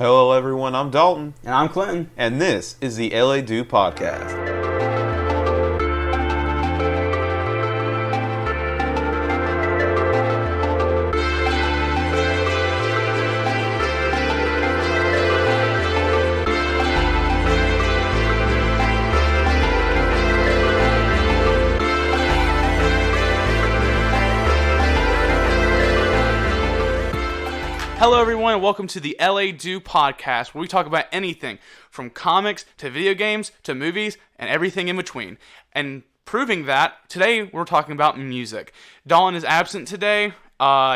Hello, everyone. I'm Dalton, And I'm Clinton. and this is the LA Do Podcast. Hello, everyone, and welcome to the LA Do Podcast, where we talk about anything from comics to video games to movies and everything in between. And proving that, today we're talking about music. Dalton is absent today.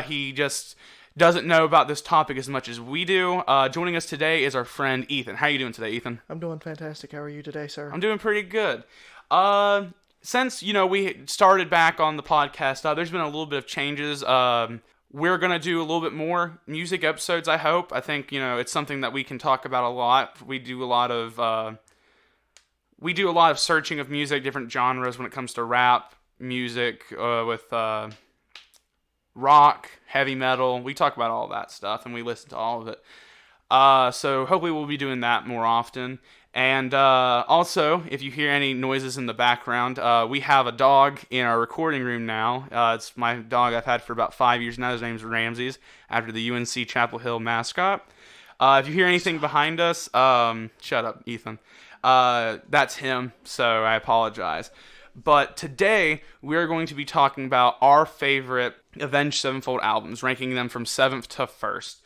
He just doesn't know about this topic as much as we do. Joining us today is our friend Ethan. How are you doing today, Ethan? I'm doing fantastic. How are you today, sir? I'm doing pretty good. Since, we started back on the podcast, there's been a little bit of changes. We're going to do a little bit more music episodes, I hope. I think, it's something that we can talk about a lot. We do a lot of searching of music, different genres when it comes to rap, music, with rock, heavy metal. We talk about all that stuff, and we listen to all of it. So hopefully we'll be doing that more often. And also, if you hear any noises in the background, we have a dog in our recording room now. It's my dog I've had for about 5 years now. His name's Ramses, after the UNC Chapel Hill mascot. If you hear anything behind us, shut up, Ethan. That's him, so I apologize. But today, we're going to be talking about our favorite Avenged Sevenfold albums, ranking them from 7th to 1st.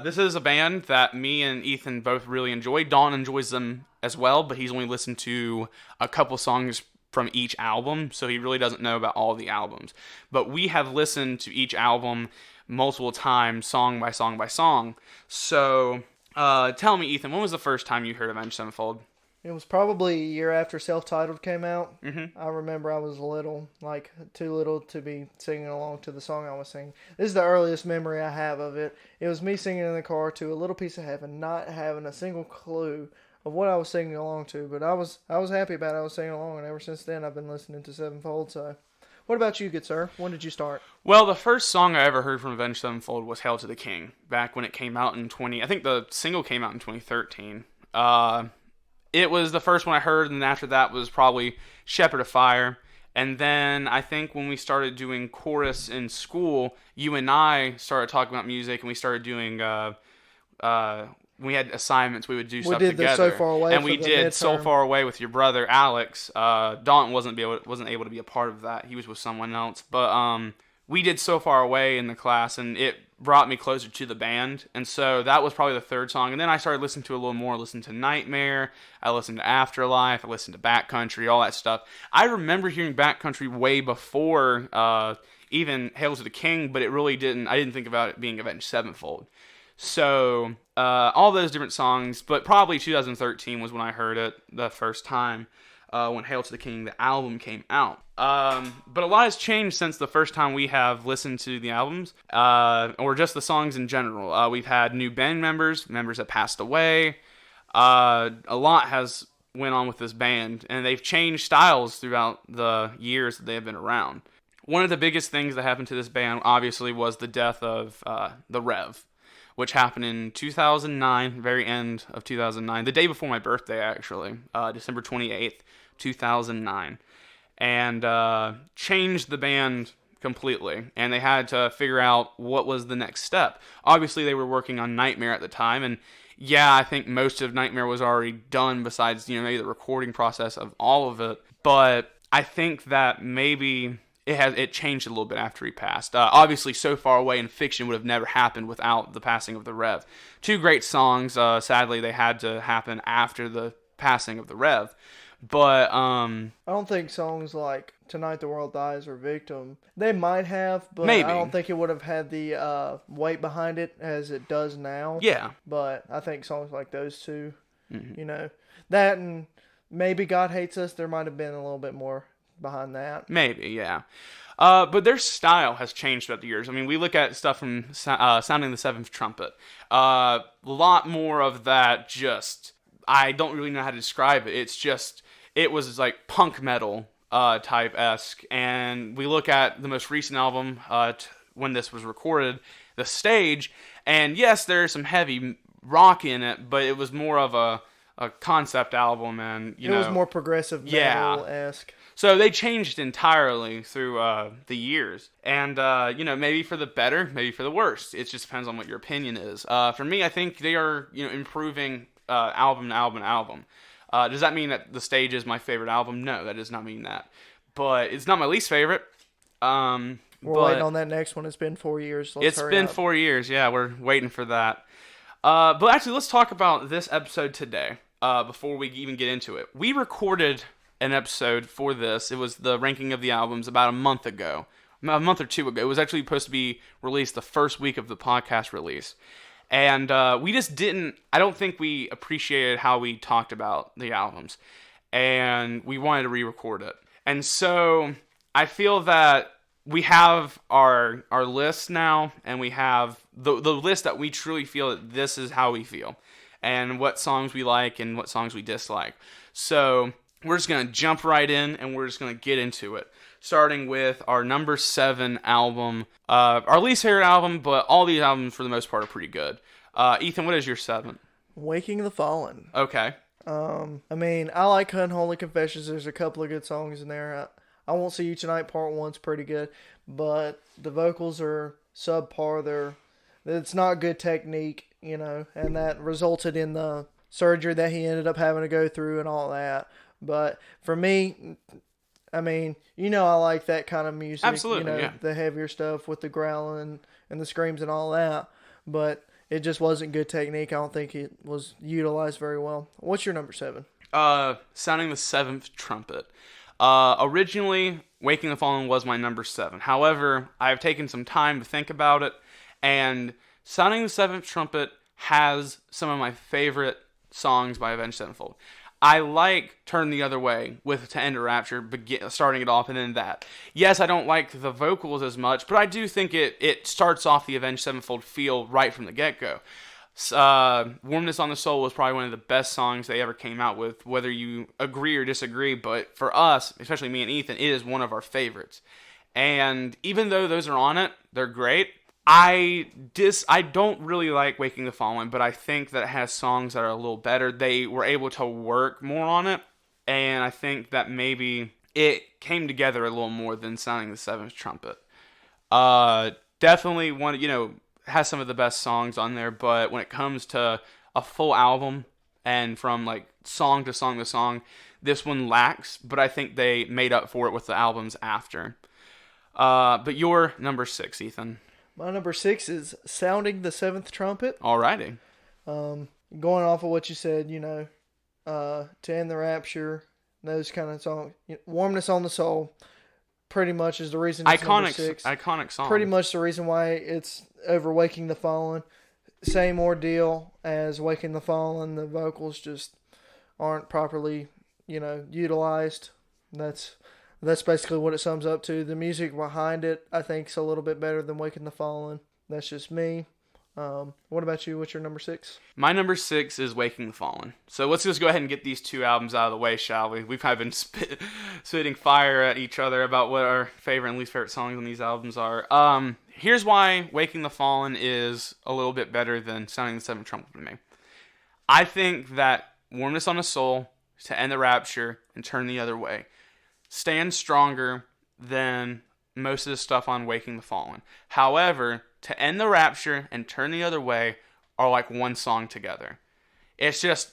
This is a band that me and Ethan both really enjoy. Don enjoys them as well, but he's only listened to a couple songs from each album, so he really doesn't know about all the albums. But we have listened to each album multiple times, song by song by song. So, tell me, Ethan, when was the first time you heard Avenged Sevenfold? It was probably a year after Self-Titled came out. Mm-hmm. I remember I was little, like too little to be singing along to the song I was singing. This is the earliest memory I have of it. It was me singing in the car to A Little Piece of Heaven, not having a single clue of what I was singing along to, but I was happy about it. I was singing along, and ever since then I've been listening to Sevenfold. So, what about you, good sir? When did you start? Well, the first song I ever heard from Avenged Sevenfold was Hail to the King, back when it came out in I think the single came out in 2013. It was the first one I heard, and after that was probably Shepherd of Fire. And then I think when we started doing chorus in school, you and I started talking about music, and we started doing, we had assignments, we would do stuff together. We did So Far Away, and we did So Far Away with your brother, Alex. Dalton wasn't able to be a part of that. He was with someone else. But we did So Far Away in the class, and it brought me closer to the band. And so that was probably the third song. And then I started listening to a little more. I listened to Nightmare. I listened to Afterlife. I listened to Backcountry, all that stuff. I remember hearing Backcountry way before even Hail to the King, but I didn't think about it being Avenged Sevenfold. So all those different songs, but probably 2013 was when I heard it the first time. When Hail to the King, the album, came out. But a lot has changed since the first time we have listened to the albums, or just the songs in general. We've had new band members that passed away. A lot has went on with this band, and they've changed styles throughout the years that they have been around. One of the biggest things that happened to this band, obviously, was the death of the Rev, which happened in 2009, very end of 2009, the day before my birthday, actually, December 28th, 2009, and changed the band completely, and they had to figure out what was the next step. Obviously, they were working on Nightmare at the time, and yeah, I think most of Nightmare was already done, besides, maybe the recording process of all of it, but I think that maybe it changed a little bit after he passed. Obviously, So Far Away and Fiction would have never happened without the passing of the Rev. Two great songs. Sadly, they had to happen after the passing of the Rev. But I don't think songs like Tonight the World Dies or Victim, they might have, but maybe. I don't think it would have had the weight behind it as it does now. Yeah. But I think songs like those two, that and maybe God Hates Us, there might have been a little bit more behind that. Maybe, yeah. But their style has changed throughout the years. I mean, we look at stuff from Sounding the Seventh Trumpet. A lot more of that I don't really know how to describe it. It was like punk metal type-esque. And we look at the most recent album when this was recorded, The Stage, and yes, there are some heavy rock in it, but it was more of a concept album, and it was more progressive metal-esque. So they changed entirely through the years, and maybe for the better, maybe for the worse. It just depends on what your opinion is. For me, I think they are improving album to album to album. Does that mean that The Stage is my favorite album? No, that does not mean that. But it's not my least favorite. We're waiting on that next one. It's been 4 years. It's been 4 years. Yeah, we're waiting for that. But actually, let's talk about this episode today. Before we even get into it, we recorded an episode for this. It was the ranking of the albums about a month or two ago. It was actually supposed to be released the first week of the podcast release. And we just didn't, I don't think we appreciated how we talked about the albums. And we wanted to re-record it. And so I feel that we have our list now, and we have the list that we truly feel that this is how we feel, and what songs we like and what songs we dislike. So we're just going to jump right in, and we're just going to get into it. Starting with our number 7 album, our least favorite album, but all these albums for the most part are pretty good. Ethan, what is your 7? Waking the Fallen. Okay. I like Unholy Confessions. There's a couple of good songs in there. I Won't See You Tonight Part 1's pretty good, but the vocals are subpar. It's not good technique, and that resulted in the surgery that he ended up having to go through and all that. But for me, I like that kind of music. Absolutely, yeah. The heavier stuff with the growling and the screams and all that. But it just wasn't good technique. I don't think it was utilized very well. What's your number 7? Sounding the Seventh Trumpet. Originally, Waking the Fallen was my number 7. However, I have taken some time to think about it, and Sounding the Seventh Trumpet has some of my favorite songs by Avenged Sevenfold. I like Turn the Other Way with To End a Rapture, starting it off, and then that. Yes, I don't like the vocals as much, but I do think it starts off the Avenged Sevenfold feel right from the get-go. Warmness on the Soul was probably one of the best songs they ever came out with, whether you agree or disagree, but for us, especially me and Ethan, it is one of our favorites. And even though those are on it, they're great. I don't really like Waking the Fallen, but I think that it has songs that are a little better. They were able to work more on it, and I think that maybe it came together a little more than Sounding the Seventh Trumpet. Definitely one, has some of the best songs on there, but when it comes to a full album and from like song to song to song, this one lacks, but I think they made up for it with the albums after. But your number 6, Ethan. My number 6 is Sounding the Seventh Trumpet. Alrighty. Going off of what you said, To End the Rapture, those kind of songs. Warmness on the Soul, pretty much is the reason it's number 6. Iconic song. Pretty much the reason why it's over Waking the Fallen. Same ordeal as Waking the Fallen. The vocals just aren't properly, utilized. That's basically what it sums up to. The music behind it, I think, is a little bit better than Waking the Fallen. That's just me. What about you? What's your number 6? My number 6 is Waking the Fallen. So let's just go ahead and get these two albums out of the way, shall we? We've kind of been spitting fire at each other about what our favorite and least favorite songs on these albums are. Here's why Waking the Fallen is a little bit better than Sounding the Seventh Trumpet to me. I think that Warmness on the Soul, To End the Rapture, and Turn the Other Way stand stronger than most of the stuff on Waking the Fallen. However, To End the Rapture and Turn the Other Way are like one song together. It's just,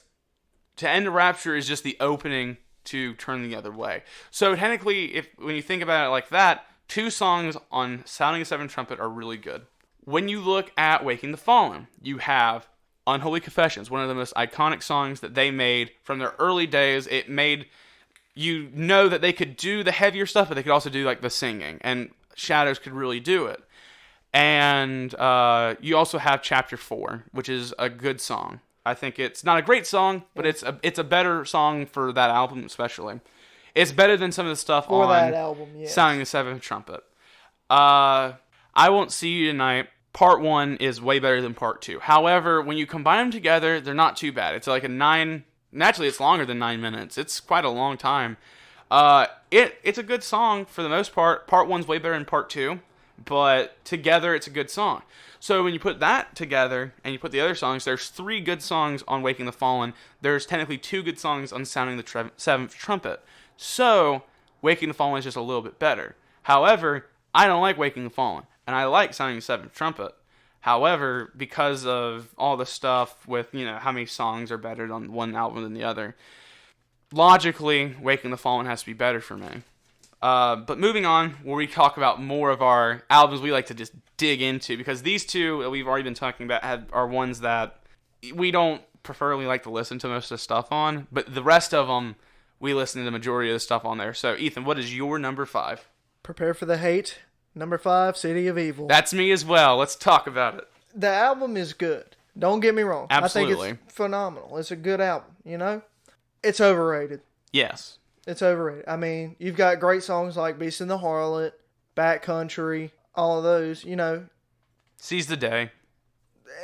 To End the Rapture is just the opening to Turn the Other Way. So technically, when you think about it like that, 2 songs on Sounding the Seventh Trumpet are really good. When you look at Waking the Fallen, you have Unholy Confessions, one of the most iconic songs that they made from their early days. It made that they could do the heavier stuff, but they could also do like the singing, and Shadows could really do it. And you also have Chapter 4, which is a good song. I think it's not a great song, but it's a better song for that album especially. It's better than some of the stuff for on that album, yes. Sounding the Seventh Trumpet. I Won't See You Tonight. Part 1 is way better than Part 2. However, when you combine them together, they're not too bad. It's like a 9... Naturally, it's longer than 9 minutes. It's quite a long time. It's a good song for the most part. Part 1's way better than Part 2. but together it's a good song. So when you put that together and you put the other songs, there's 3 good songs on Waking the Fallen. There's technically 2 good songs on Sounding the Seventh Trumpet. So Waking the Fallen is just a little bit better. However, I don't like Waking the Fallen, and I like Sounding the Seventh Trumpet. However, because of all the stuff with, how many songs are better on one album than the other, logically, Waking the Fallen has to be better for me. But moving on, where we talk about more of our albums we like to just dig into, because these 2 that we've already been talking about are ones that we don't preferably like to listen to most of the stuff on, but the rest of them, we listen to the majority of the stuff on there. So, Ethan, what is your number 5? Prepare for the Hate. Number 5, City of Evil. That's me as well. Let's talk about it. The album is good. Don't get me wrong. Absolutely. I think it's phenomenal. It's a good album, It's overrated. Yes. It's overrated. I mean, you've got great songs like Beast and the Harlot, Backcountry, all of those, Seize the Day.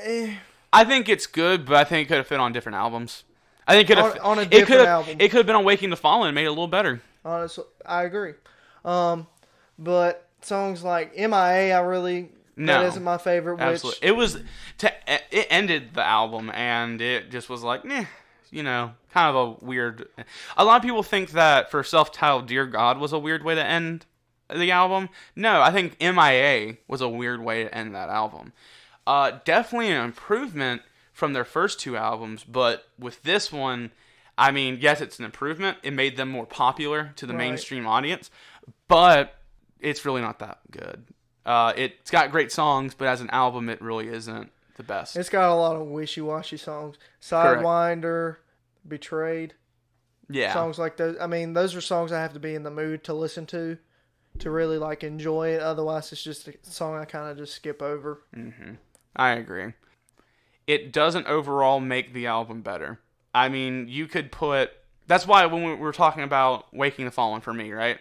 Eh, I think it's good, but I think it could have fit on different albums. I think it could have on a different album. It could have been on Waking the Fallen and made it a little better. Honestly, I agree. But songs like MIA, that isn't my favorite. Absolutely. It ended the album, and it just was like, kind of a weird. A lot of people think that for self-titled Dear God was a weird way to end the album. No, I think MIA was a weird way to end that album. Definitely an improvement from their first 2 albums, but with this one, I mean, yes, it's an improvement. It made them more popular to the mainstream audience, but it's really not that good. It's got great songs, but as an album, it really isn't the best. It's got a lot of wishy-washy songs. Sidewinder, Betrayed. Yeah. Songs like those. I mean, those are songs I have to be in the mood to listen to really, enjoy it. Otherwise, it's just a song I kind of just skip over. Mm-hmm. I agree. It doesn't overall make the album better. I mean, you could put... That's why when we were talking about Waking the Fallen for me, right?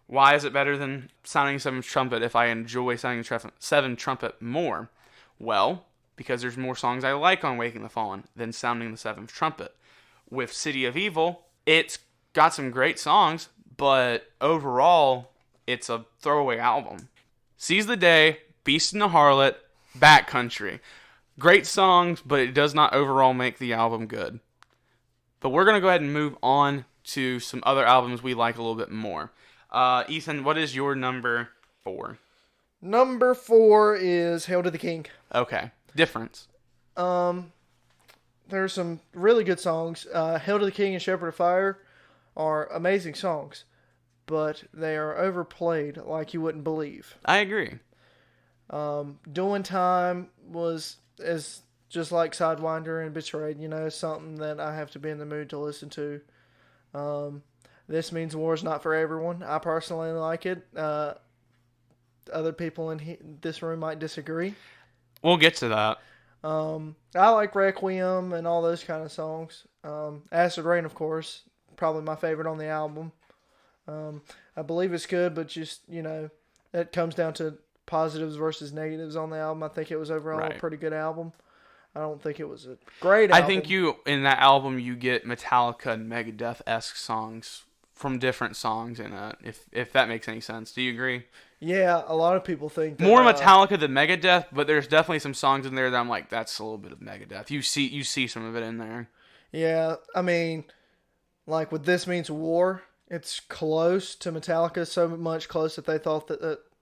Why is it better than Sounding Seventh Trumpet if I enjoy Sounding Seventh Trumpet more? Well, because there's more songs I like on Waking the Fallen than Sounding the Seventh Trumpet. With City of Evil, it's got some great songs, but overall, it's a throwaway album. Seize the Day, Beast and the Harlot, Backcountry. Great songs, but it does not overall make the album good. But we're going to go ahead and move on to some other albums we like a little bit more. Ethan, what is your number 4? Number 4 is Hail to the King. Okay. Difference. There's some really good songs. Hail to the King and Shepherd of Fire are amazing songs, but they are overplayed like you wouldn't believe. I agree. Doing Time is just like Sidewinder and Betrayed, something that I have to be in the mood to listen to. This Means War is not for everyone. I personally like it. Other people in this room might disagree. We'll get to that. I like Requiem and all those kind of songs. Acid Rain, of course, probably my favorite on the album. I believe it's good, but just, it comes down to positives versus negatives on the album. I think it was overall a pretty good album. I don't think it was a great album. I think in that album, you get Metallica and Megadeth-esque songs from different songs in it, if that makes any sense. Do you agree? Yeah, a lot of people think that, more Metallica than Megadeth, but there's definitely some songs in there that I'm like, that's a little bit of Megadeth. You see some of it in there. Yeah, I mean, like with This Means War, it's close to Metallica, so much close that they thought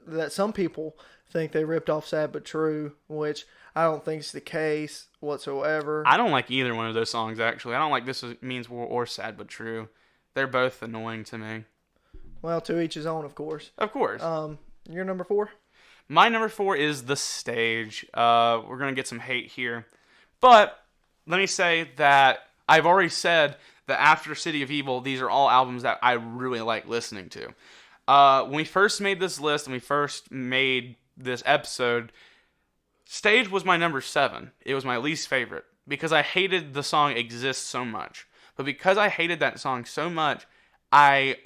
that some people think they ripped off Sad But True, which I don't think is the case whatsoever. I don't like either one of those songs, actually. I don't like This Means War or Sad But True. They're both annoying to me. Well, to each his own, of course. Of course. Your number 4? My number 4 is The Stage. We're going to get some hate here. But let me say that I've already said that after City of Evil, these are all albums that I really like listening to. When we first made this list and we first made this episode, Stage was my number 7. It was my least favorite because I hated the song Exist so much. But because I hated that song so much, I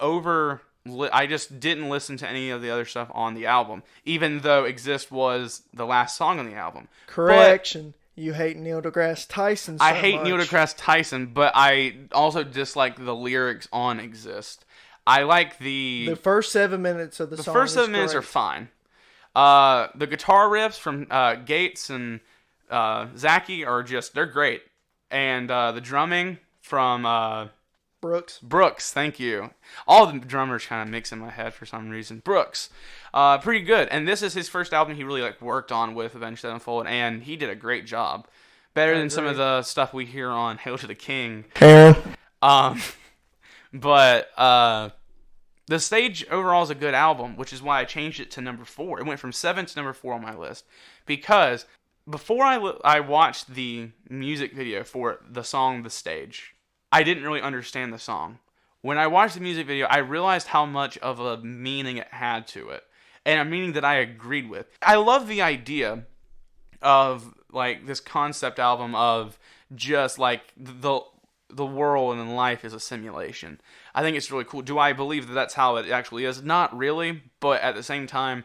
just didn't listen to any of the other stuff on the album, even though Exist was the last song on the album. Correction. You hate Neil deGrasse Tyson so I hate much. Neil deGrasse Tyson, but I also dislike the lyrics on Exist. I like the first 7 minutes of the song. The first 7 minutes are fine. The guitar riffs from Gates and Zachy are they're great. And the drumming from Brooks, thank you. All the drummers kind of mix in my head for some reason. Brooks, pretty good. And this is his first album he really worked on with Avenged Sevenfold, and he did a great job. Better than some of the stuff we hear on Hail to the King. But the Stage overall is a good album, which is why I changed it to number 4. It went from 7 to number 4 on my list. Because before I watched the music video for the song The Stage, I didn't really understand the song. When I watched the music video, I realized how much of a meaning it had to it. And a meaning that I agreed with. I love the idea of this concept album of just the world and life is a simulation. I think it's really cool. Do I believe that that's how it actually is? Not really, but at the same time,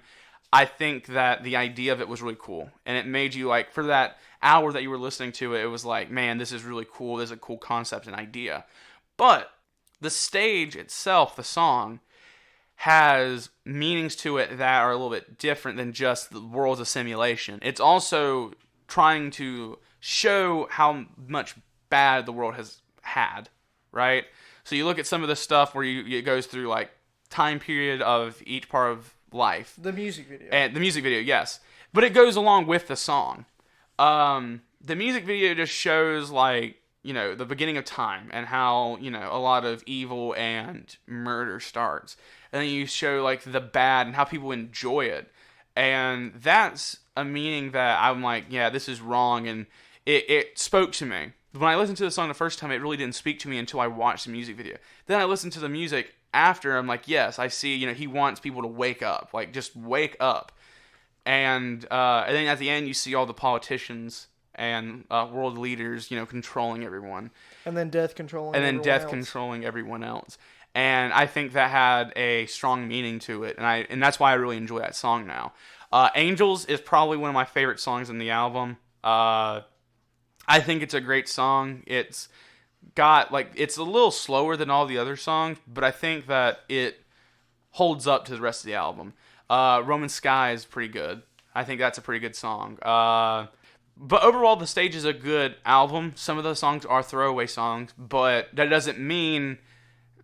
I think that the idea of it was really cool. And it made you, for that hour that you were listening to it, it was like, man, this is really cool. This is a cool concept and idea. But the Stage itself, the song, has meanings to it that are a little bit different than just the world's a simulation. It's also trying to show how much bad the world has had, right? So you look at some of the stuff where it goes through time period of each part of life. The music video. And the music video, yes. But it goes along with the song. The music video just shows the beginning of time and how, a lot of evil and murder starts. And then you show the bad and how people enjoy it. And that's a meaning that I'm like, yeah, this is wrong. And it spoke to me. When I listened to the song the first time, it really didn't speak to me until I watched the music video. Then I listened to the music after. I'm like, yes, I see, he wants people to wake up. Just wake up. And then at the end, you see all the politicians and world leaders, controlling everyone. And then death controlling controlling everyone else. And I think that had a strong meaning to it. And that's why I really enjoy that song now. Angels is probably one of my favorite songs in the album. I think it's a great song. It's got, it's a little slower than all the other songs, but I think that it holds up to the rest of the album. Roman Sky is pretty good. I think that's a pretty good song. But overall, The Stage is a good album. Some of the songs are throwaway songs, but that doesn't mean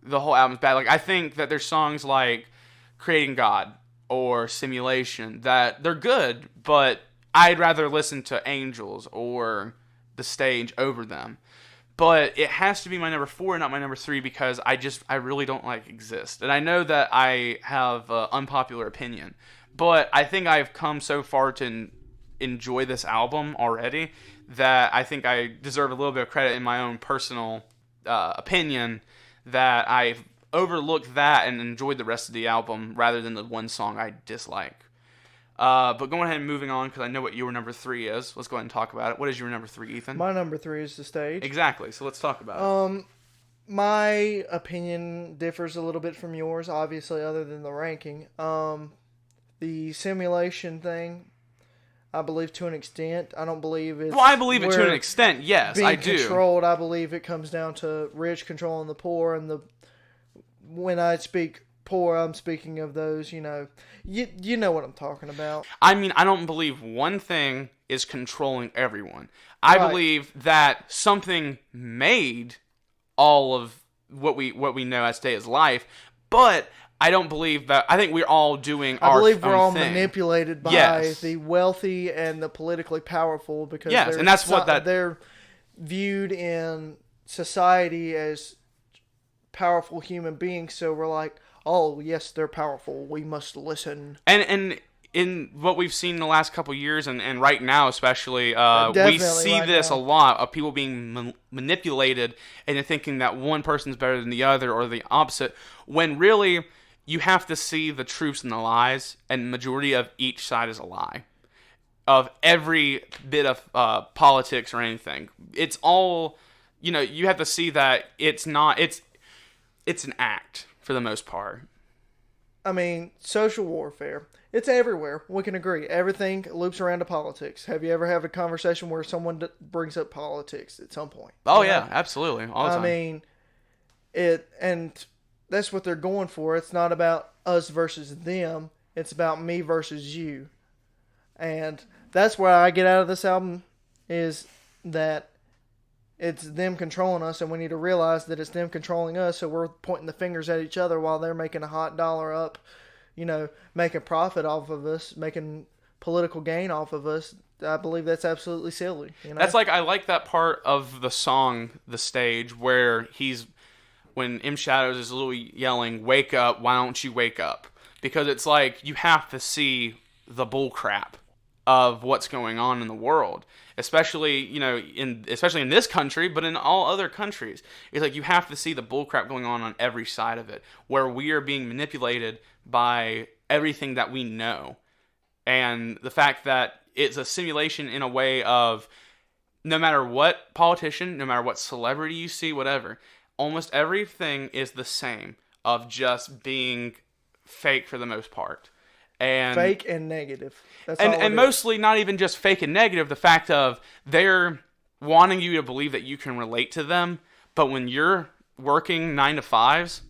the whole album's bad. I think that there's songs like Creating God or Simulation that they're good, but I'd rather listen to Angels or The Stage over them. But it has to be my number 4 and not my number 3 because I really don't like Exist. And I know that I have an unpopular opinion, but I think I've come so far to enjoy this album already that I think I deserve a little bit of credit in my own personal opinion that I've overlooked that and enjoyed the rest of the album rather than the one song I dislike. But going ahead and moving on, because I know what your number 3 is. Let's go ahead and talk about it. What is your number 3, Ethan? My number 3 is The Stage. Exactly. So let's talk about it. My opinion differs a little bit from yours, obviously, other than the ranking. The simulation thing, I believe to an extent. I don't believe it's... Well, I believe it to an extent, yes, I do. Being controlled, I believe it comes down to rich controlling the poor, and when I speak poor, I'm speaking of those, you know what I'm talking about. I mean, I don't believe one thing is controlling everyone. I believe that something made all of what we know as today as life, but I don't believe that. I think we're all doing our own thing. I believe we're all manipulated by the wealthy and the politically powerful because and that's they're viewed in society as powerful human beings. So we're like, oh yes, they're powerful. We must listen. And in what we've seen in the last couple of years, and right now especially, we see this a lot of people being manipulated into thinking that one person's better than the other or the opposite, when really you have to see the truths and the lies, and the majority of each side is a lie. Of every bit of politics or anything. It's all, you have to see that it's not, it's an act for the most part. I mean, social warfare. It's everywhere. We can agree. Everything loops around to politics. Have you ever had a conversation where someone brings up politics at some point? Oh, yeah, absolutely. All the time. I mean, and that's what they're going for. It's not about us versus them. It's about me versus you. And that's what I get out of this album is that it's them controlling us, and we need to realize that it's them controlling us, so we're pointing the fingers at each other while they're making a hot dollar up, making profit off of us, making political gain off of us. I believe that's absolutely silly. That's like, I like that part of the song, The Stage, where when M Shadows is literally yelling, "Wake up, why don't you wake up?" Because it's like, you have to see the bull crap of what's going on in the world. Especially, especially in this country, but in all other countries. It's like, you have to see the bullcrap going on every side of it, where we are being manipulated by everything that we know. And the fact that it's a simulation in a way of, no matter what politician, no matter what celebrity you see, whatever, almost everything is the same, of just being fake for the most part. And fake and negative. That's and mostly not even just fake and negative, the fact of they're wanting you to believe that you can relate to them, but when you're working 9 to 5s,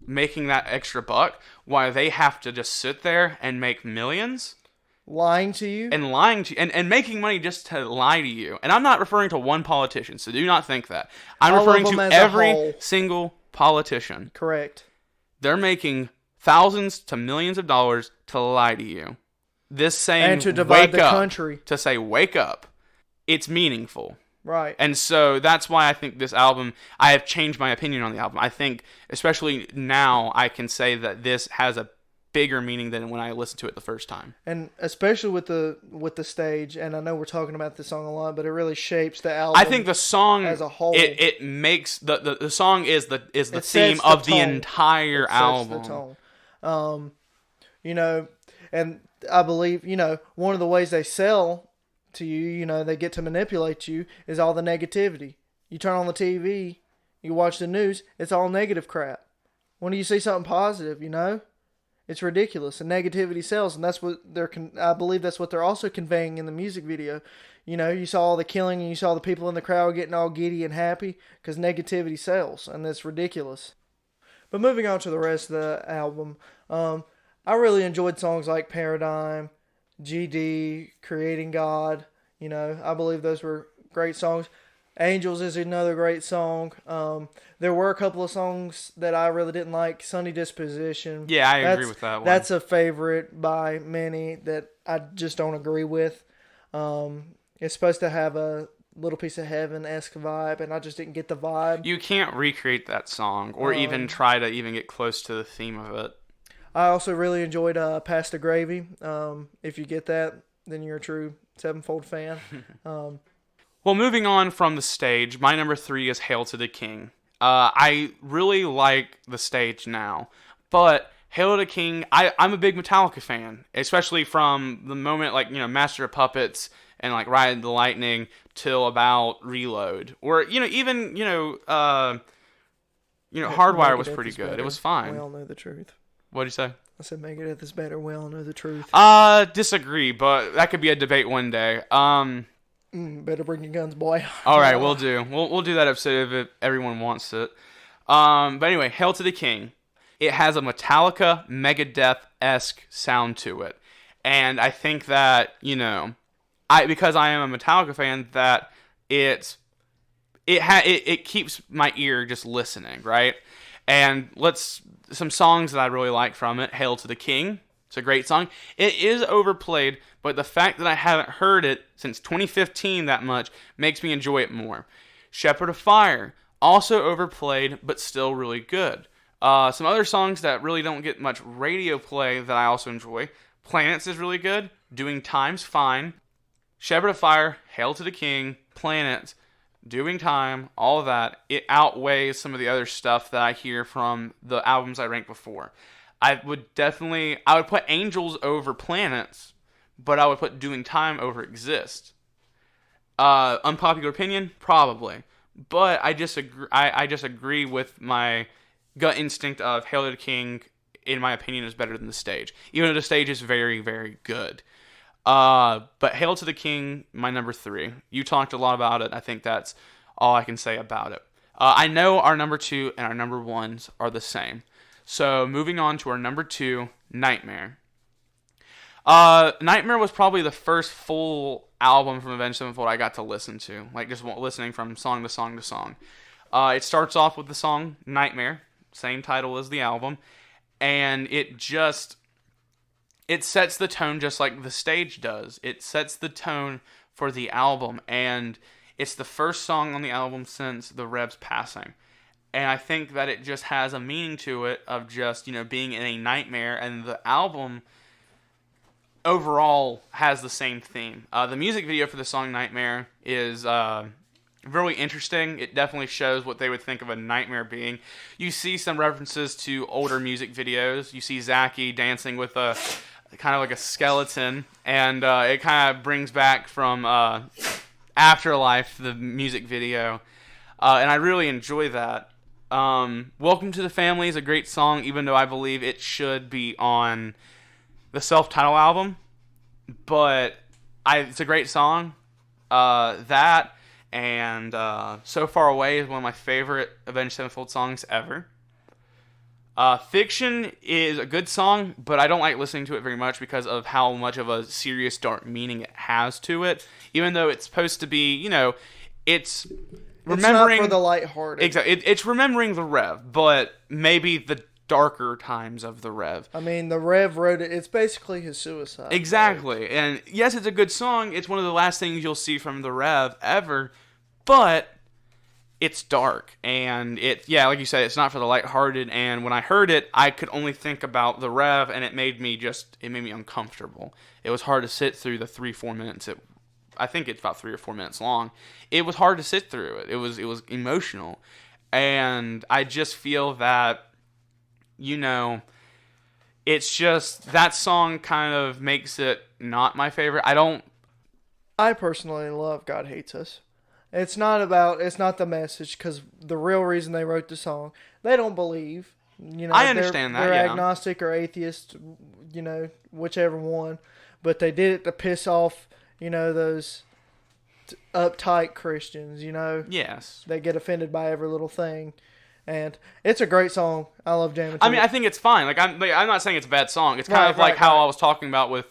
making that extra buck, while they have to just sit there and make millions, lying to you and making money just to lie to you. And I'm not referring to one politician, so do not think that. I'm All referring of them to as a every whole. single politician. Correct. They're making thousands to millions of dollars to lie to you. This saying, and to divide wake the up, country. to say wake up, it's meaningful. Right. And so that's why I think this album, I have changed my opinion on the album. I think, especially now, I can say that this has a bigger meaning than when I listened to it the first time. And especially with the stage, and I know we're talking about this song a lot, but it really shapes the album. I think the song as a whole, it makes the song is the theme the of the tone. entire It album. sets the tone. And I believe, one of the ways they sell to you, they get to manipulate you, is all the negativity. You turn on the TV, you watch the news, it's all negative crap. When do you see something positive, It's ridiculous. And negativity sells, and that's what I believe that's what they're also conveying in the music video. You saw all the killing, and you saw the people in the crowd getting all giddy and happy, because negativity sells, and that's ridiculous. But moving on to the rest of the album, I really enjoyed songs like Paradigm, GD, Creating God. I believe those were great songs. Angels is another great song. There were a couple of songs that I really didn't like. Sunny Disposition. Yeah, I agree with that one. That's a favorite by many that I just don't agree with. It's supposed to have a Little Piece of Heaven-esque vibe, and I just didn't get the vibe. You can't recreate that song, or even try to even get close to the theme of it. I also really enjoyed Pass the Gravy. If you get that, then you're a true Sevenfold fan. Well, moving on from the stage, my number 3 is Hail to the King. I really like the stage now, but Hail to the King, I'm a big Metallica fan, especially from the moment, Master of Puppets and, Ride the Lightning till about Reload. Or, even, Hardwire was pretty good. Better. It was fine. We all know the truth. What'd you say? I said Megadeth is better. We all know the truth. Disagree, but that could be a debate one day. Better bring your guns, boy. All right, we'll do. We'll do that episode if everyone wants it. But anyway, Hail to the King. It has a Metallica, Megadeth-esque sound to it, and I think that because I am a Metallica fan, that it keeps my ear just listening, right? And some songs that I really like from it. Hail to the King. It's a great song. It is overplayed, but the fact that I haven't heard it since 2015 that much makes me enjoy it more. Shepherd of Fire, also overplayed, but still really good. Some other songs that really don't get much radio play that I also enjoy. Planets is really good. Doing Time's fine. Shepherd of Fire, Hail to the King, Planets, Doing Time, all of that. It outweighs some of the other stuff that I hear from the albums I ranked before. I would put Angels over Planets, but I would put Doing Time over Exist. Unpopular opinion? Probably. But I disagree. I disagree with my gut instinct of Hail to the King, in my opinion, is better than the stage. Even though the stage is very, very good. But Hail to the King, my number 3. You talked a lot about it. I think that's all I can say about it. I know our number 2 and our number 1s are the same. So moving on to our number 2, Nightmare. Nightmare was probably the first full album from Avenged Sevenfold I got to listen to, like just listening from song to song to song. It starts off with the song Nightmare, same title as the album, and it sets the tone just like the stage does. It sets the tone for the album, and it's the first song on the album since the Rev's passing. And I think that it just has a meaning to it of just, being in a nightmare, and the album overall has the same theme. The music video for the song Nightmare is really interesting. It definitely shows what they would think of a nightmare being. You see some references to older music videos. You see Zachy dancing with a kind of like a skeleton, and it kind of brings back from Afterlife, the music video, and I really enjoy that. Welcome to the Family is a great song, even though I believe it should be on the self-titled album, but it's a great song. That and So Far Away is one of my favorite Avenged Sevenfold songs ever. Fiction is a good song, but I don't like listening to it very much because of how much of a serious, dark meaning it has to it. Even though it's supposed to be, it's remembering... It's not for the lighthearted. Exactly. It's remembering the Rev, but maybe the darker times of the Rev. I mean, the Rev wrote it. It's basically his suicide. Exactly. Right? And yes, it's a good song. It's one of the last things you'll see from the Rev ever, but... it's dark, and like you said, it's not for the lighthearted, and when I heard it, I could only think about the Rev, and it made me uncomfortable. It was hard to sit through the 3-4 minutes. I think it's about 3 or 4 minutes long. It was hard to sit through it. It was emotional, and I just feel that, it's just, that song kind of makes it not my favorite. I personally love God Hates Us. It's not the message, because the real reason they wrote the song, they don't believe. I understand they're agnostic or atheist, whichever one. But they did it to piss off, those uptight Christians, Yes. They get offended by every little thing. And it's a great song. I love jamming to I mean, it. I think it's fine. I'm not saying it's a bad song. It's kind of like how I was talking about with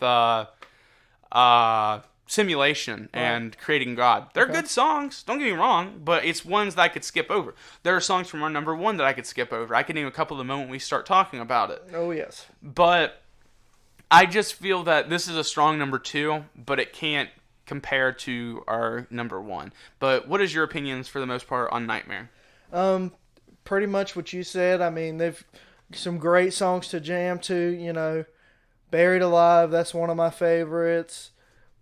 Simulation and Creating God. They're good songs, don't get me wrong, but it's ones that I could skip over. There are songs from our number one that I could skip over. I can name a couple the moment we start talking about it. Oh, yes. But I just feel that this is a strong number two, but it can't compare to our number one. But what is your opinions for the most part on Nightmare? Pretty much what you said. I mean, they've some great songs to jam to, Buried Alive, that's one of my favorites.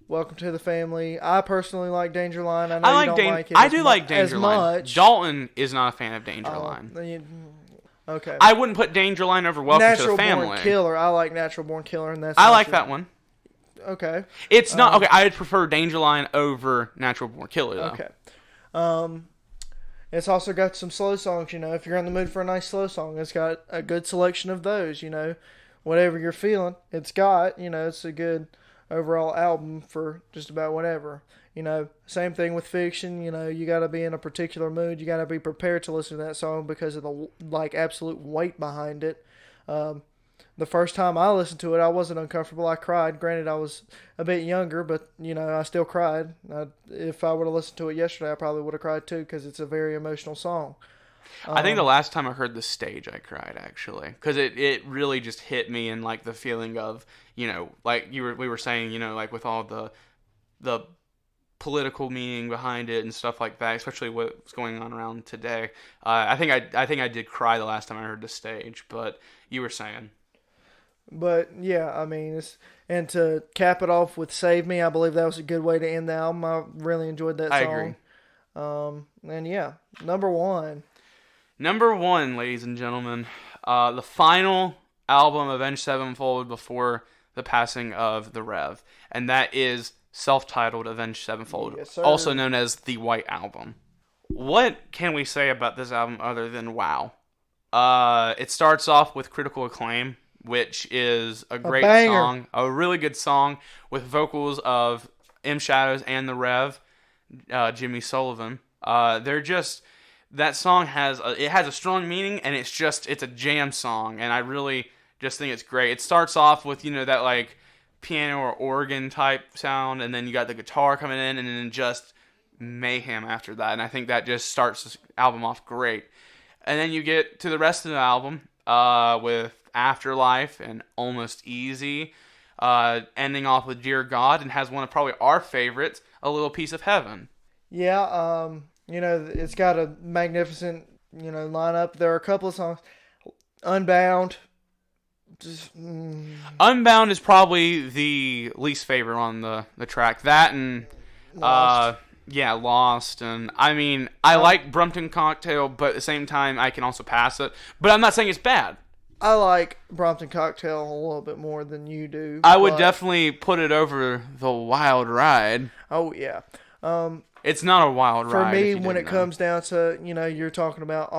Welcome to the Family. I personally like Danger Line. I know you don't like it. I do like Danger Line. Much. Dalton is not a fan of Danger Line. Okay. I wouldn't put Danger Line over Welcome to the Family. Natural Born Killer. I like Natural Born Killer, and that's. I like that one. Okay. It's not okay. I'd prefer Danger Line over Natural Born Killer, though. Okay. It's also got some slow songs. If you're in the mood for a nice slow song, it's got a good selection of those. Whatever you're feeling, it's got. It's a good overall album for just about whatever. Same thing with Fiction. You got to be in a particular mood. You got to be prepared to listen to that song because of the absolute weight behind it. The first time I listened to it, I wasn't uncomfortable. I cried. Granted, I was a bit younger, but I still cried. If I would have listened to it yesterday, I probably would have cried too because it's a very emotional song. I think the last time I heard The Stage, I cried, actually. Because it really just hit me in, the feeling of, like we were saying, like with all the political meaning behind it and stuff like that, especially what's going on around today. I think I did cry the last time I heard The Stage, but you were saying. But, yeah, I mean, and to cap it off with Save Me, I believe that was a good way to end the album. I really enjoyed that song. I agree. And, yeah, number one. Number one, ladies and gentlemen, the final album of Avenged Sevenfold before the passing of the Rev, and that is self-titled Avenged Sevenfold, yes, also known as the White Album. What can we say about this album other than wow? It starts off with critical acclaim, which is a great song, a really good song with vocals of M. Shadows and the Rev, Jimmy Sullivan. That song has a strong meaning, and it's a jam song, and I really just think it's great. It starts off with, that piano or organ type sound, and then you got the guitar coming in, and then just mayhem after that. And I think that just starts this album off great. And then you get to the rest of the album with Afterlife and Almost Easy, ending off with Dear God, and has one of probably our favorites, A Little Piece of Heaven. Yeah, it's got a magnificent, lineup. There are a couple of songs. Unbound. Unbound is probably the least favorite on the track. That and Lost. Lost. And I mean, I like Brompton Cocktail, but at the same time, I can also pass it. But I'm not saying it's bad. I like Brompton Cocktail a little bit more than you do. I would definitely put it over The Wild Ride. Oh, yeah. It's not a wild For ride. me, when it comes down to, you're talking about,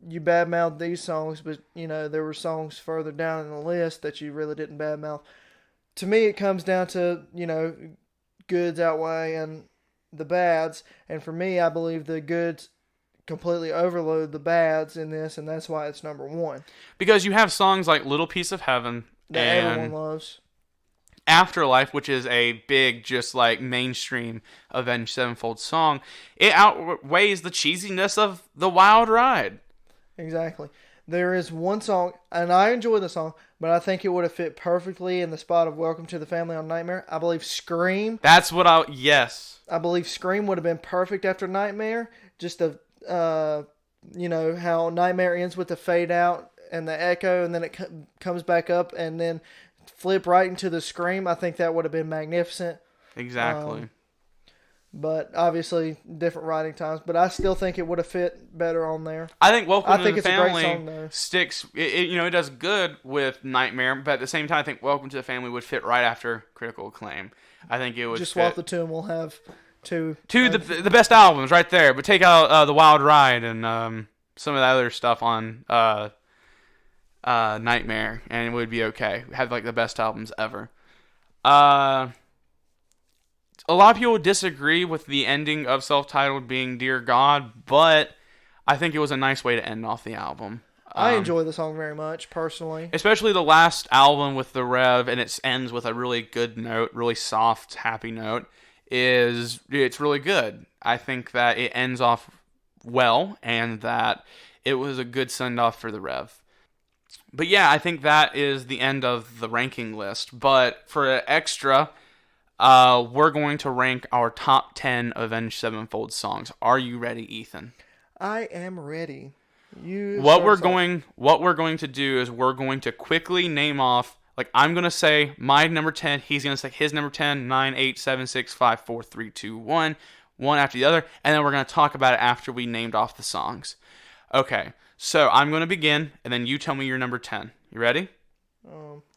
you badmouthed these songs, but, there were songs further down in the list that you really didn't badmouth. To me, it comes down to, goods outweighing the bads. And for me, I believe the goods completely overload the bads in this, and that's why it's number one. Because you have songs like Little Piece of Heaven That and everyone loves. Afterlife, which is a big, just like mainstream Avenged Sevenfold song. It outweighs the cheesiness of The Wild Ride. Exactly. There is one song, and I enjoy the song, but I think it would have fit perfectly in the spot of Welcome to the Family on Nightmare. I believe Scream. That's what yes. I believe Scream would have been perfect after Nightmare. Just how Nightmare ends with the fade out and the echo, and then it comes back up, and then flip right into the Scream. I think that would have been magnificent. Exactly. But obviously, different writing times. But I still think it would have fit better on there. I think Welcome to the it's a Family great song, though. sticks. It does good with Nightmare, but at the same time, I think Welcome to the Family would fit right after Critical Acclaim. I think it would just fit. swap the two, and we'll have two. The best albums right there. But take out The Wild Ride and some of the other stuff on Nightmare, and it would be okay. We have like the best albums ever. A lot of people disagree with the ending of Self-Titled being Dear God, but I think it was a nice way to end off the album. I enjoy the song very much, personally. Especially the last album with the Rev, and it ends with a really good note, really soft, happy note. It's really good. I think that it ends off well, and that it was a good send-off for the Rev. But yeah, I think that is the end of the ranking list. But for an extra, we're going to rank our top 10 Avenged Sevenfold songs. Are you ready, Ethan? I am ready. What we're going to do is we're going to quickly name off. Like, I'm going to say my number 10. He's going to say his number 10. 9, 8, 7, 6, 5, 4, 3, 2, 1. One after the other. And then we're going to talk about it after we named off the songs. Okay. So I'm going to begin, and then you tell me your number 10. You ready?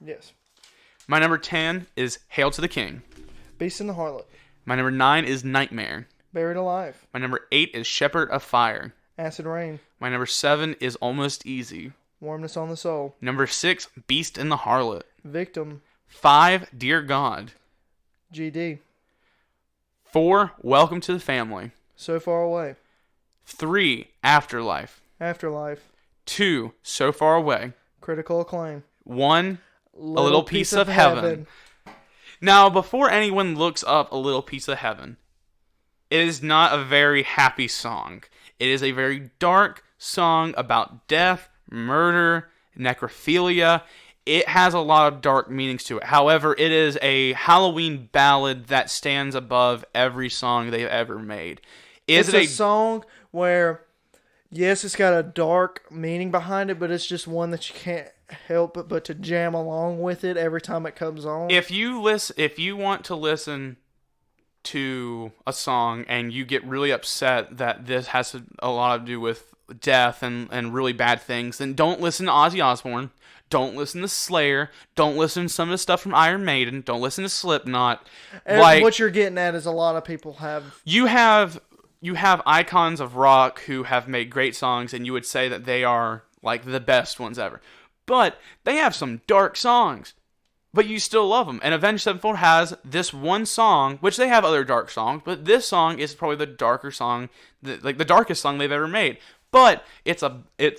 Yes. My number 10 is Hail to the King. Beast and the Harlot. My number 9 is Nightmare. Buried Alive. My number 8 is Shepherd of Fire. Acid Rain. My number 7 is Almost Easy. Warmness on the Soul. Number 6, Beast and the Harlot. Victim. 5, Dear God. GD. 4, Welcome to the Family. So Far Away. 3, Afterlife. Afterlife. 2, So Far Away. Critical Acclaim. 1, A Little Piece of Heaven. Now, before anyone looks up A Little Piece of Heaven, it is not a very happy song. It is a very dark song about death, murder, necrophilia. It has a lot of dark meanings to it. However, it is a Halloween ballad that stands above every song they've ever made. It's a song where, yes, it's got a dark meaning behind it, but it's just one that you can't help but to jam along with it every time it comes on. If you want to listen to a song and you get really upset that this has a lot to do with death and really bad things, then don't listen to Ozzy Osbourne. Don't listen to Slayer. Don't listen to some of the stuff from Iron Maiden. Don't listen to Slipknot. And what you're getting at is a lot of people have... You have icons of rock who have made great songs, and you would say that they are like the best ones ever. But they have some dark songs. But you still love them. And Avenged Sevenfold has this one song, which they have other dark songs, but this song is probably the darker song, the darkest song they've ever made. But it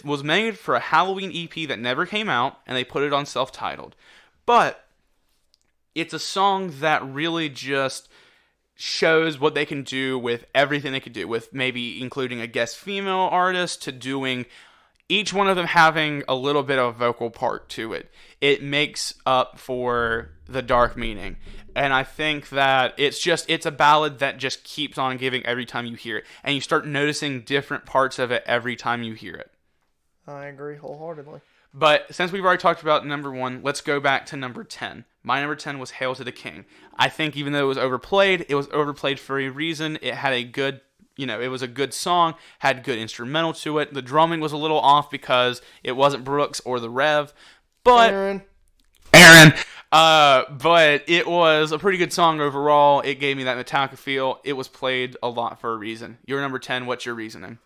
was made for a Halloween EP that never came out, and they put it on Self-Titled. But it's a song that really just shows what they can do with everything they could do, with maybe including a guest female artist to doing each one of them having a little bit of a vocal part to it. It makes up for the dark meaning. And I think that it's a ballad that just keeps on giving every time you hear it. And you start noticing different parts of it every time you hear it. I agree wholeheartedly. But since we've already talked about number 1, let's go back to number 10. My number 10 was Hail to the King. I think even though it was overplayed for a reason. It had a good, it was a good song, had good instrumental to it. The drumming was a little off because it wasn't Brooks or the Rev. But Aaron. But it was a pretty good song overall. It gave me that Metallica feel. It was played a lot for a reason. Your number 10, what's your reasoning?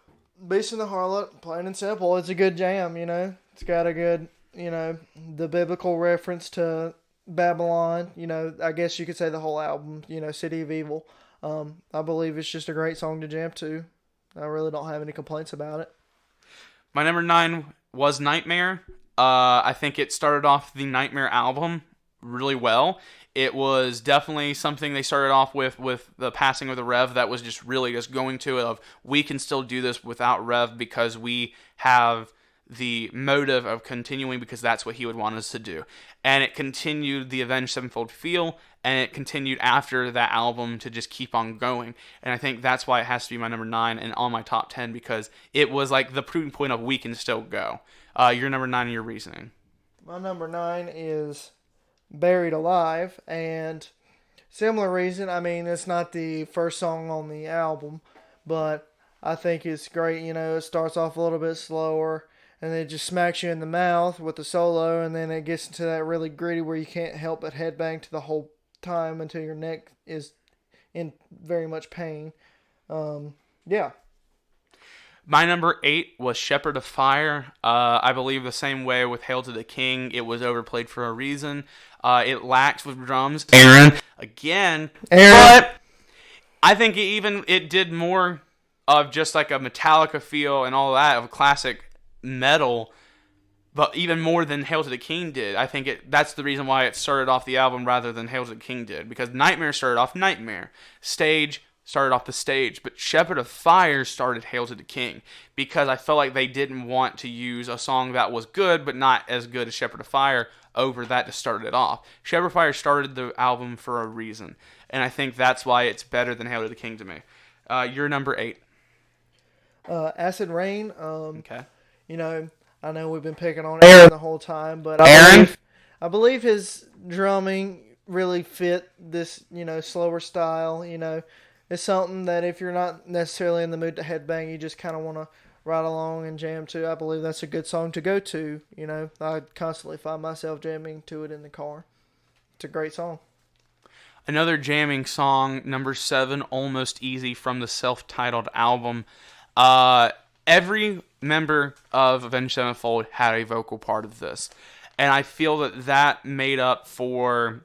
Beast and the Harlot, plain and simple. It's a good jam, It's got a good, the biblical reference to Babylon. I guess you could say the whole album, City of Evil. I believe it's just a great song to jam to. I really don't have any complaints about it. My number 9 was Nightmare. I think it started off the Nightmare album really well. It was definitely something they started off with the passing of the Rev that was just really just going to it of, we can still do this without Rev because we have the motive of continuing because that's what he would want us to do. And it continued the Avenged Sevenfold feel, and it continued after that album to just keep on going. And I think that's why it has to be my number 9 and on my top 10 because it was like the proving point of we can still go. Your number 9 and your reasoning. My number 9 is Buried Alive, and similar reason. I mean, it's not the first song on the album, but I think it's great. It starts off a little bit slower, and then it just smacks you in the mouth with the solo, and then it gets into that really gritty where you can't help but headbang to the whole time until your neck is in very much pain. Yeah. My number 8 was Shepherd of Fire. I believe the same way with Hail to the King. It was overplayed for a reason. It lacked with drums. Aaron. But I think it did more of just like a Metallica feel and all that of classic metal, but even more than Hail to the King did. I think that's the reason why it started off the album rather than Hail to the King did, because Nightmare started off Nightmare. Stage started off the stage, but Shepherd of Fire started Hail to the King because I felt like they didn't want to use a song that was good but not as good as Shepherd of Fire over that to start it off. Shepherd of Fire started the album for a reason, and I think that's why it's better than Hail to the King to me. Your number 8. Acid Rain. Okay. I know we've been picking on Aaron the whole time, but I believe his drumming really fit this, slower style. It's something that if you're not necessarily in the mood to headbang, you just kind of want to ride along and jam to. I believe that's a good song to go to. I constantly find myself jamming to it in the car. It's a great song. Another jamming song, number 7, Almost Easy from the self-titled album. Every member of Avenged Sevenfold had a vocal part of this. And I feel that made up for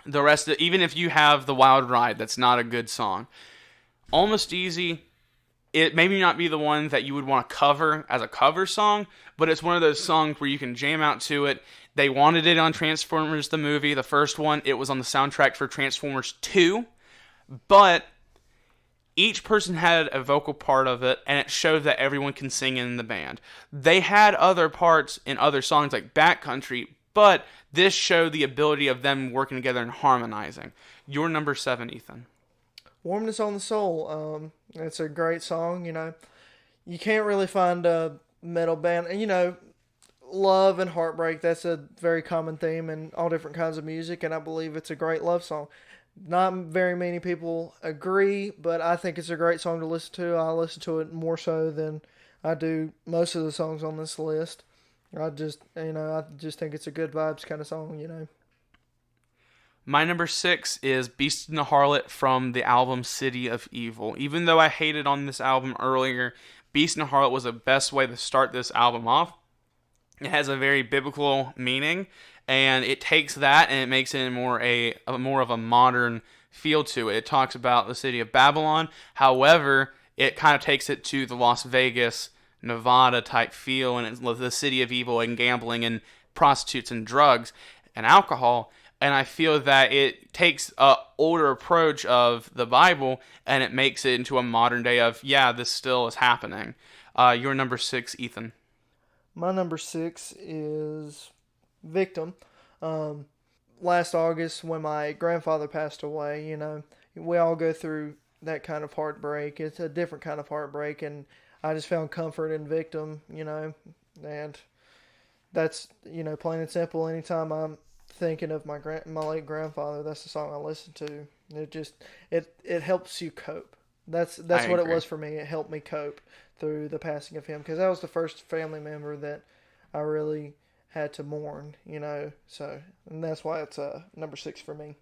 the rest of it. Even if you have The Wild Ride, that's not a good song. Almost Easy, it maybe not be the one that you would want to cover as a cover song, but it's one of those songs where you can jam out to it. They wanted it on Transformers the movie, the first one. It was on the soundtrack for Transformers 2, but each person had a vocal part of it, and it showed that everyone can sing in the band. They had other parts in other songs like Backcountry, but this showed the ability of them working together and harmonizing. Your number 7, Ethan. Warmness on the Soul. It's a great song. You can't really find a metal band. And, love and heartbreak, that's a very common theme in all different kinds of music, and I believe it's a great love song. Not very many people agree, but I think it's a great song to listen to. I listen to it more so than I do most of the songs on this list. I just think it's a good vibes kind of song, My number 6 is Beast and the Harlot from the album City of Evil. Even though I hated on this album earlier, Beast and the Harlot was the best way to start this album off. It has a very biblical meaning, and it takes that and it makes it more of a modern feel to it. It talks about the city of Babylon. However, it kind of takes it to the Las Vegas, Nevada type feel, and it's the city of evil and gambling and prostitutes and drugs and alcohol. And I feel that it takes a older approach of the Bible and it makes it into a modern day of, yeah, this still is happening. Your number 6, Ethan. My number 6 is Victim. Last August, when my grandfather passed away, we all go through that kind of heartbreak. It's a different kind of heartbreak, and I just found comfort in Victim, and that's, plain and simple. Anytime I'm thinking of my late grandfather, that's the song I listen to. It helps you cope. That's what it was for me. It helped me cope through the passing of him, because that was the first family member that I really had to mourn, so, and that's why it's number 6 for me.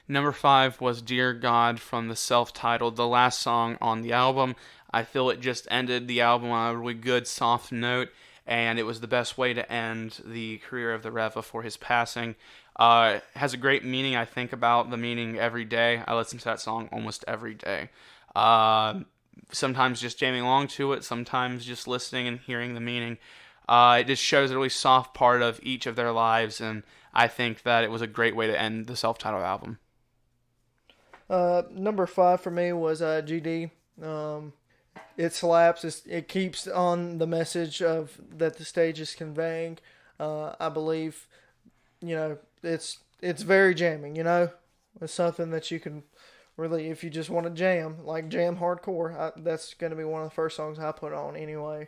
Number 5 was Dear God from the self-titled, the last song on the album. I feel it just ended the album on a really good, soft note, and it was the best way to end the career of the Rev before his passing. It has a great meaning. I think about the meaning every day. I listen to that song almost every day. Sometimes just jamming along to it, sometimes just listening and hearing the meaning. It just shows a really soft part of each of their lives, and I think that it was a great way to end the self-titled album. Number 5 for me was GD. It slaps. It keeps on the message of that the stage is conveying. I believe, it's very jamming. It's something that you can really, if you just want to jam hardcore, that's going to be one of the first songs I put on anyway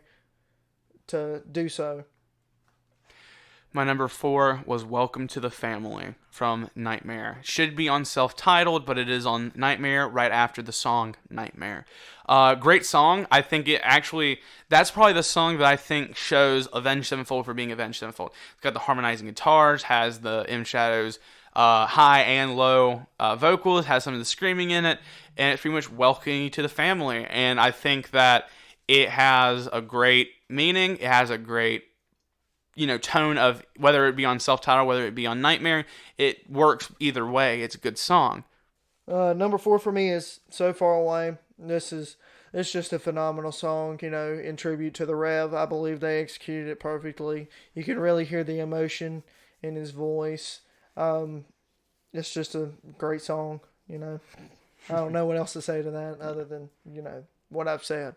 to do so. My number 4 was Welcome to the Family from Nightmare. Should be on self-titled, but it is on Nightmare right after the song Nightmare. Great song. I think that's probably the song that I think shows Avenged Sevenfold for being Avenged Sevenfold. It's got the harmonizing guitars, has the M Shadows high and low vocals, has some of the screaming in it, and it's pretty much welcoming you to the family. And I think that it has a great meaning. It has a great tone of, whether it be on self-titled, whether it be on Nightmare, it works either way. It's a good song. Number 4 for me is So Far Away. It's just a phenomenal song, in tribute to the Rev. I believe they executed it perfectly. You can really hear the emotion in his voice. It's just a great song, I don't know what else to say to that other than, what I've said.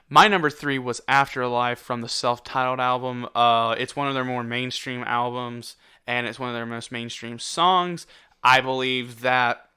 My number 3 was Afterlife from the self-titled album. It's one of their more mainstream albums, and it's one of their most mainstream songs. I believe that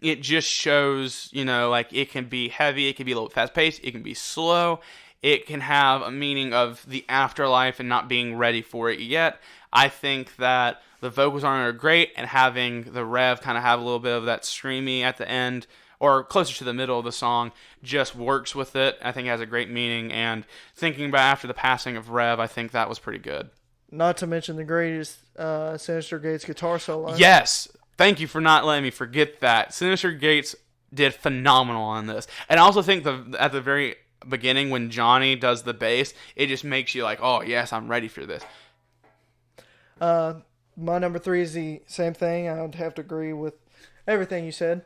it just shows, it can be heavy, it can be a little fast-paced, it can be slow, it can have a meaning of the afterlife and not being ready for it yet. I think that the vocals are great, and having the Rev kind of have a little bit of that screamy at the end, or closer to the middle of the song, just works with it. I think it has a great meaning, and thinking about after the passing of Rev, I think that was pretty good. Not to mention the greatest Sinister Gates guitar solo. Yes! Thank you for not letting me forget that. Sinister Gates did phenomenal on this. And I also think at the very beginning, when Johnny does the bass, it just makes you like, oh, yes, I'm ready for this. My number 3 is the same thing. I would have to agree with everything you said.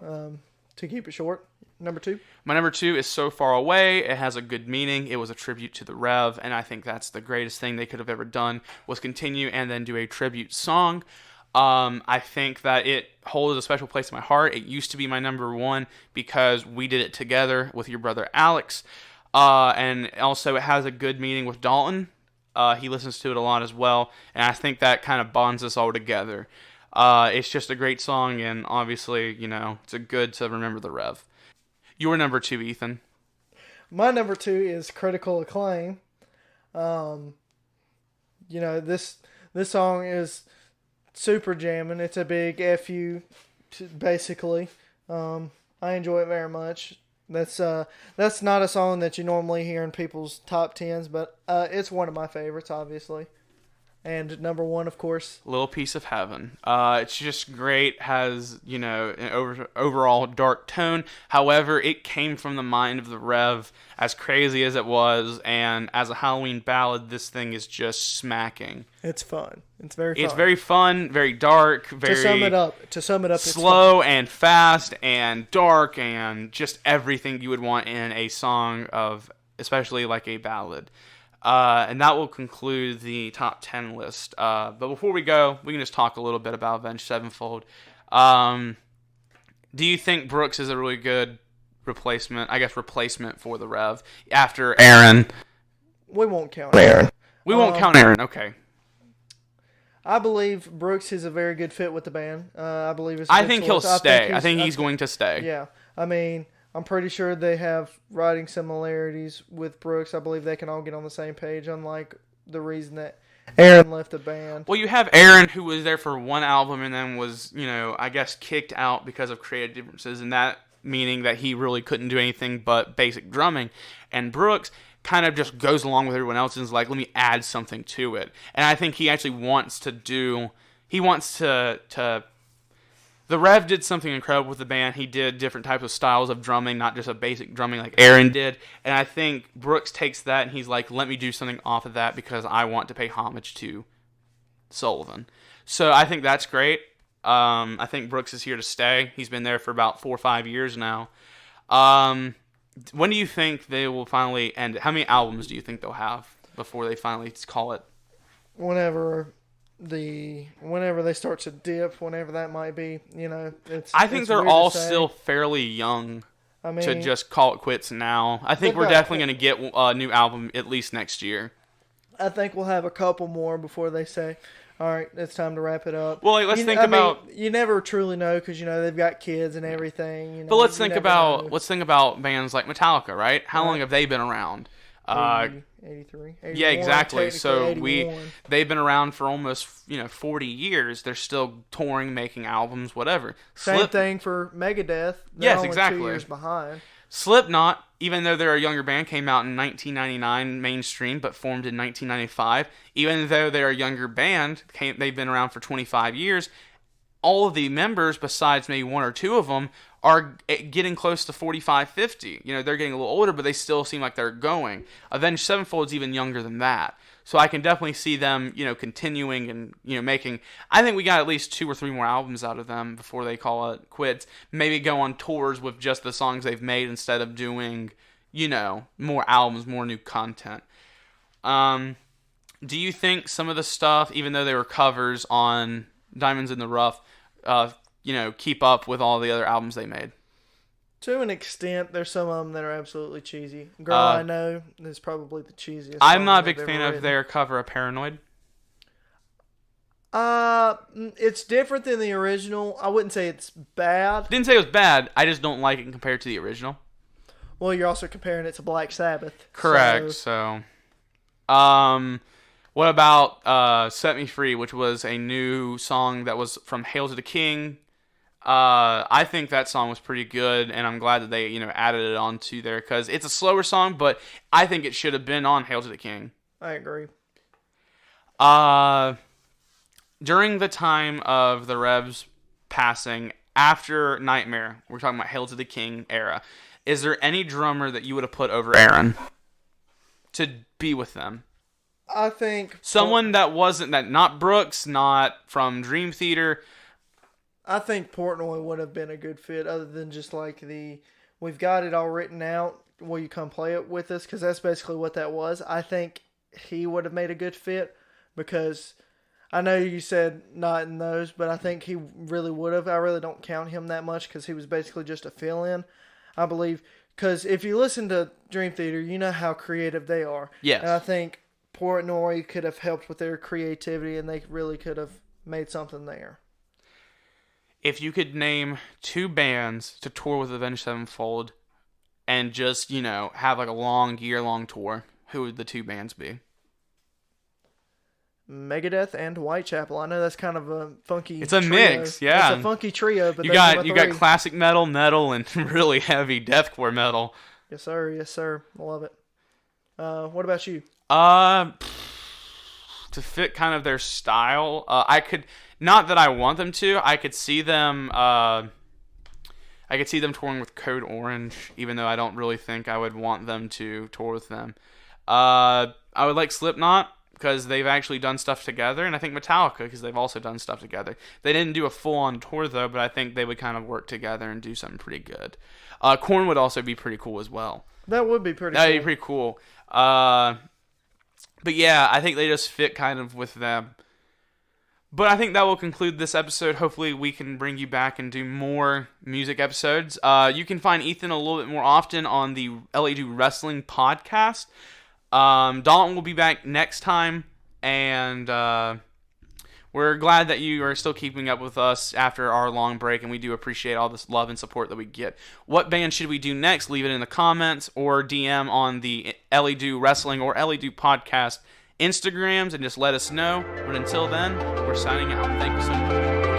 To keep it short, number 2. My number 2 is So Far Away. It has a good meaning. It was a tribute to the Rev, and I think that's the greatest thing they could have ever done, was continue and then do a tribute song. I think that it holds a special place in my heart. It used to be my number 1 because we did it together with your brother Alex, and also it has a good meaning with Dalton. He listens to it a lot as well, and I think that kind of bonds us all together. It's just a great song, and obviously, it's a good to remember the Rev. Your number 2, Ethan. My number 2 is Critical Acclaim. This song is super jamming. It's a big FU, basically. I enjoy it very much. That's not a song that you normally hear in people's top 10s, but it's one of my favorites, obviously. And number 1, of course, Little Piece of Heaven. It's just great. Has, an overall dark tone. However, it came from the mind of the Rev, as crazy as it was. And as a Halloween ballad, this thing is just smacking. It's fun. It's very fun. It's very fun, very dark, very... To sum it up, slow and fast and dark and just everything you would want in a song of, especially like a ballad. And that will conclude the top 10 list. But before we go, we can just talk a little bit about Avenged Sevenfold. Do you think Brooks is a really good replacement for the Rev after Aaron? We won't count Aaron. We won't count Aaron. Okay. I believe Brooks is a very good fit with the band. I believe it's. I think he'll stay. I think he's going to stay. Yeah. I mean, I'm pretty sure they have writing similarities with Brooks. I believe they can all get on the same page, unlike the reason that Aaron left the band. Well, you have Aaron, who was there for one album and then was, I guess kicked out because of creative differences, and that meaning that he really couldn't do anything but basic drumming. And Brooks kind of just goes along with everyone else and is like, let me add something to it. And I think he actually wants to the Rev did something incredible with the band. He did different types of styles of drumming, not just a basic drumming like Aaron did. And I think Brooks takes that and he's like, let me do something off of that because I want to pay homage to Sullivan. So I think that's great. I think Brooks is here to stay. He's been there for about 4 or 5 years now. When do you think they will finally end it? How many albums do you think they'll have before they finally call it? Whenever they start to dip, whenever that might be, I think they're all still fairly young to just call it quits now. I think we're definitely going to get a new album at least next year. I think we'll have a couple more before they say, all right, it's time to wrap it up. Well, let's think about... you never truly know because, they've got kids and everything. But let's think about bands like Metallica, right? How long have they been around? 83. Yeah, exactly. So they've been around for almost 40 years. They're still touring, making albums, whatever. Same thing for Megadeth. They're only 2 years behind. Slipknot, even though they're a younger band, came out in 1999 mainstream, but formed in 1995. Even though they're a younger band, they've been around for 25 years. All of the members, besides maybe 1 or 2 of them, are getting close to 45, 50. They're getting a little older, but they still seem like they're going. Avenged Sevenfold is even younger than that. So I can definitely see them, continuing and, making... I think we got at least 2 or 3 more albums out of them before they call it quits. Maybe go on tours with just the songs they've made instead of doing, more albums, more new content. Do you think some of the stuff, even though they were covers on Diamonds in the Rough, keep up with all the other albums they made? To an extent, there's some of them that are absolutely cheesy. Girl, I Know is probably the cheesiest. I'm not a big fan of their cover of Paranoid. It's different than the original. I wouldn't say it's bad. Didn't say it was bad. I just don't like it compared to the original. Well, you're also comparing it to Black Sabbath. Correct. What about Set Me Free, which was a new song that was from Hail to the King? I think that song was pretty good, and I'm glad that they, added it onto there because it's a slower song, but I think it should have been on Hail to the King. I agree. During the time of the Revs passing, after Nightmare, we're talking about Hail to the King era, is there any drummer that you would have put over Aaron to be with them? I think... Someone not Brooks, not from Dream Theater... I think Portnoy would have been a good fit other than just like we've got it all written out, will you come play it with us? Because that's basically what that was. I think he would have made a good fit because I know you said not in those, but I think he really would have. I really don't count him that much because he was basically just a fill-in, I believe. Because if you listen to Dream Theater, you know how creative they are. Yes. And I think Portnoy could have helped with their creativity and they really could have made something there. If you could name 2 bands to tour with Avenged Sevenfold and just, have like a year-long tour, who would the 2 bands be? Megadeth and Whitechapel. I know that's kind of a funky It's a trio. mix, yeah. It's a funky trio, but you got classic metal, and really heavy deathcore metal. Yes, sir. Yes, sir. I love it. What about you? To fit kind of their style, I could... Not that I want them to. I could see them touring with Code Orange, even though I don't really think I would want them to tour with them. I would like Slipknot because they've actually done stuff together, and I think Metallica because they've also done stuff together. They didn't do a full-on tour though, but I think they would kind of work together and do something pretty good. Korn would also be pretty cool as well. That would be pretty. That'd be pretty cool. But yeah, I think they just fit kind of with them. But I think that will conclude this episode. Hopefully we can bring you back and do more music episodes. You can find Ethan a little bit more often on the LA Do Wrestling podcast. Dalton will be back next time, and we're glad that you are still keeping up with us after our long break, and we do appreciate all this love and support that we get. What band should we do next? Leave it in the comments or DM on the LA Do Wrestling or LA Do Podcast Instagrams and just let us know. But until then, we're signing out. Thank you so much.